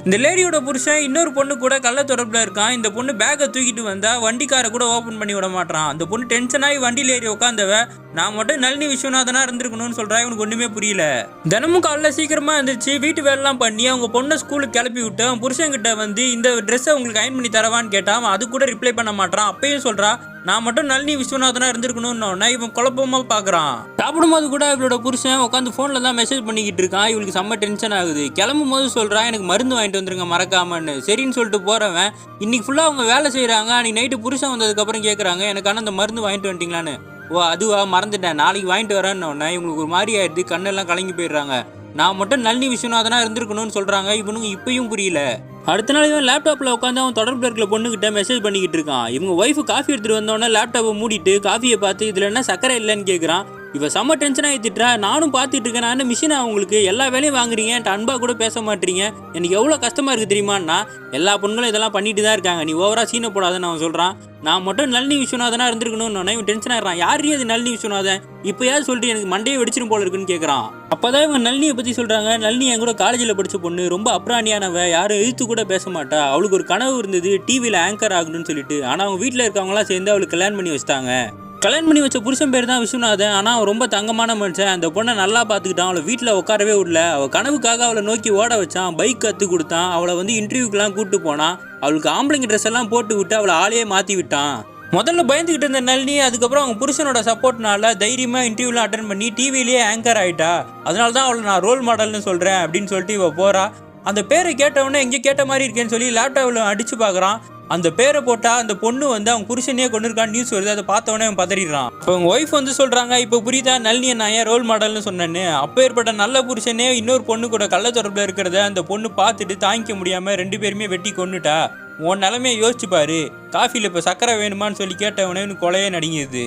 இந்த லேடியோட புருஷன் இன்னொரு பொண்ணு கூட கள்ள தொடர்புல இருக்கான். இந்த பொண்ணு பேக்கை தூக்கிட்டு வந்தா வண்டிக்கார கூட ஓபன் பண்ணி விட மாட்டான். அந்த பொண்ணு டென்ஷன் ஆகி வண்டியில ஏறி உட்காந்தவ நான் மட்டும் நளினி விஸ்வநாதனா இருந்திருக்கணும்னு சொல்றா. இவனுக்கு ஒண்ணுமே புரியல. தினமும் காலைல சீக்கிரமா இருந்துச்சு வீட்டு வேலைலாம் பண்ணி அவங்க பொண்ணை ஸ்கூலுக்கு கிளப்பி விட்டு அவன் புருஷன் கிட்ட வந்து இந்த ட்ரெஸ்ஸை உங்களுக்கு அயன் பண்ணி தரவான்னு கேட்டான். அது கூட ரிப்ளை பண்ண மாட்டான். அப்பயும் சொல்றா நான் மட்டும் நளினி விஸ்வநாதனா இருந்திருக்கணும்னு இவன் குழப்பமா பாக்குறான். சாப்பிடும்போது கூட இவளோட புருஷன் உட்காந்து போன்ல தான் மெசேஜ் பண்ணிக்கிட்டு இருக்கான். இவளுக்கு செம்ம டென்ஷன் ஆகுது. கிளம்பும் போது சொல்றான் எனக்கு மருந்து வாங்கிட்டு வந்துருங்க மறக்காமன்னு. சரின்னு சொல்லிட்டு போறவன் இன்னைக்கு ஃபுல்லா அவங்க வேலை செய்யறாங்க. அன்னைக்கு நைட்டு புருஷன் வந்ததுக்கு அப்புறம் கேட்கறாங்க எனக்கான அந்த மருந்து வாங்கிட்டு வந்துட்டீங்களான்னு. ஓ அதுவா மறந்துட்டேன் நாளைக்கு வாங்கிட்டு வரேன்னு. இவங்களுக்கு ஒரு மாதிரி ஆயிடுது. கண்ணெல்லாம் கலங்கி போயிடுறாங்க. நான் மட்டும் நளினி விஸ்வநாதனா இருந்திருக்கணும்னு சொல்றாங்க. இவனுக்கு இப்பயும் புரியல. அடுத்த நாள் இவன் லேப்டாப்ல உட்காந்து அவன் தொடர்புல இருக்கிற பொண்ணுகிட்ட மெசேஜ் பண்ணிக்கிட்டு இருக்கான். இவங்க ஒய்ஃபு காஃபி எடுத்துட்டு வந்தோடனே லேப்டாப்பை மூடிட்டு காஃபியை பார்த்து இதுல என்ன சக்கரை இல்லைன்னு கேட்குறான். இவ செம்ம டென்ஷனாக ஏற்றிட்டுறா. நானும் பார்த்துட்டு இருக்கேன். நான் என்ன மிஷினா உங்களுக்கு எல்லா வேலையும் வாங்குறீங்க. என்கிட்ட அன்பா கூட பேச மாட்டீங்க. எனக்கு எவ்வளோ கஷ்டமா இருக்குது தெரியுமான்னா எல்லா பொண்களும் இதெல்லாம் பண்ணிட்டு தான் இருக்காங்க. நீ ஓவரா சீனை போடாதுன்னு அவன் சொல்றான். நான் மட்டும் நளினி விஸ்வநாதனா இருந்திருக்கணும்னு இவன் டென்ஷன் ஆகிறான். யாரையும் அது நளினி விஸ்வநாதன் இப்பயாவது சொல்லிட்டு எனக்கு மண்டையை வெடிச்சிடும் போல இருக்குன்னு கேட்குறான். அப்போதான் இவங்க நளினியை பற்றி சொல்கிறாங்க. நளினி என் கூட காலேஜில் படித்த பொண்ணு ரொம்ப அப்ராணியானவ. யாரும் எழுத்து கூட பேச மாட்டா. அவளுக்கு ஒரு கனவு இருந்தது டிவியில் ஆங்கர் ஆகணும்னு சொல்லிட்டு. ஆனால் அவங்க வீட்டில் இருக்கவங்களாம் சேர்ந்து அவளுக்கு கல்யாணம் பண்ணி வச்சிட்டாங்க. கல்யாணம் பண்ணி வச்ச புருஷன் பேர் தான் விஸ்வநாதன். ஆனால் அவன் ரொம்ப தங்கமான மனுஷன். அந்த பொண்ணை நல்லா பார்த்துக்கிட்டான். அவளை வீட்டில் உட்காரவே விடல. அவள் கனவுக்காக அவளை நோக்கி ஓட வச்சான். பைக் கற்றுக் கொடுத்தான். அவளை வந்து இன்டர்வியூக்கெலாம் கூப்பிட்டு போனான். அவளுக்கு ஆம்பளைங்க ட்ரெஸ் எல்லாம் போட்டு விட்டு அவளை ஆளையே மாற்றி விட்டான். முதல்ல பயந்துக்கிட்டு இருந்த நளினி அதுக்கப்புறம் அவங்க புருஷனோட சப்போர்ட்னால தைரியமாக இன்டர்வியூலாம் அட்டன் பண்ணி டிவிலேயே ஆங்கர் ஆகிட்டா. அதனால தான் அவளை நான் ரோல் மாடல்னு சொல்கிறேன் அப்படின்னு சொல்லிட்டு இவள் போகிறா. அந்த பேரை கேட்டவொடனே எங்கே கேட்ட மாதிரி இருக்கேன்னு சொல்லி லேப்டாப்பில் அடித்து பார்க்குறான். அந்த பேரை போட்டால் அந்த பொண்ணு வந்து அவங்க புருஷனையே கொண்டு இருக்கான்னு நியூஸ் வருது. அதை பார்த்தவொடனே அவன் பதறிடுறான். இப்போ அவங்க ஒய்ஃப் வந்து சொல்கிறாங்க இப்போ புரியுதா நளினியை நான் ஏன் ரோல் மாடல்னு சொன்னேன்னு. அப்போ ஏற்பட்ட நல்ல புருஷனே இன்னொரு பொண்ணு கூட கள்ள தொடர்பில் இருக்கிறத அந்த பொண்ணு பார்த்துட்டு தாங்கிக்க முடியாமல் 2 பேருமே வெட்டி கொண்டுட்டா. உன் நிலைமையை யோசிச்சு பாரு. காஃபியில் இப்போ சக்கரை வேணுமான்னு சொல்லி கேட்டவனே கொலையே நடுங்கிடுது.